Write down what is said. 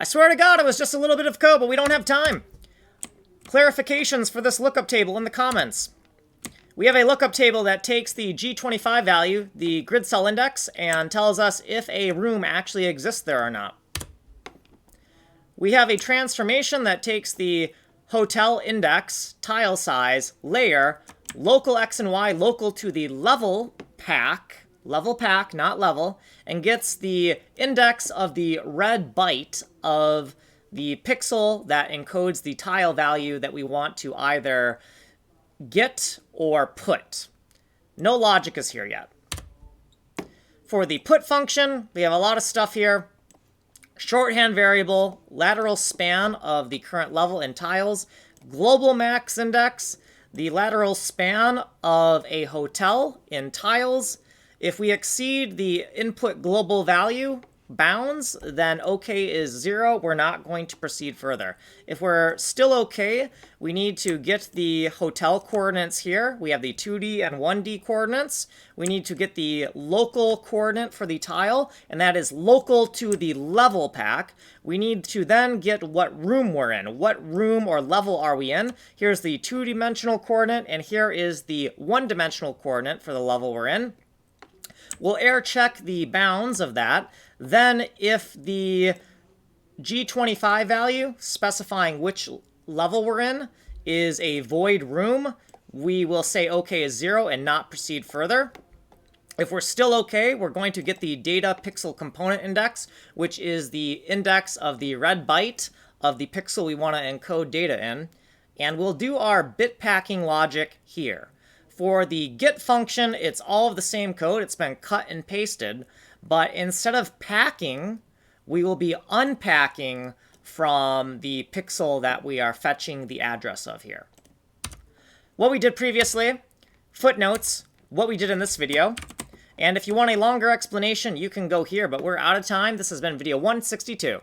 I swear to God, it was just a little bit of code, but we don't have time. Clarifications for this lookup table in the comments. We have a lookup table that takes the G25 value, the grid cell index, and tells us if a room actually exists there or not. We have a transformation that takes the hotel index, tile size, layer, local x and y local to the level pack, not level, and gets the index of the red byte of the pixel that encodes the tile value that we want to either get or put. No logic is here yet. For the put function, we have a lot of stuff here. Shorthand variable, lateral span of the current level in tiles, global max index, the lateral span of a hotel in tiles. If we exceed the input global value bounds, then OK is 0. We're not going to proceed further. If we're still OK, we need to get the hotel coordinates here. We have the 2D and 1D coordinates. We need to get the local coordinate for the tile, and that is local to the level pack. We need to then get what room we're in. What room or level are we in? Here's the 2-dimensional coordinate, and here is the 1-dimensional coordinate for the level we're in. We'll air check the bounds of that. Then if the G25 value specifying which level we're in is a void room, we will say OK is 0 and not proceed further. If we're still OK, we're going to get the data pixel component index, which is the index of the red byte of the pixel we want to encode data in. And we'll do our bit packing logic here. For the get function, it's all of the same code. It's been cut and pasted. But instead of packing, we will be unpacking from the pixel that we are fetching the address of here. What we did previously, footnotes, what we did in this video. And if you want a longer explanation, you can go here. But we're out of time. This has been video 162.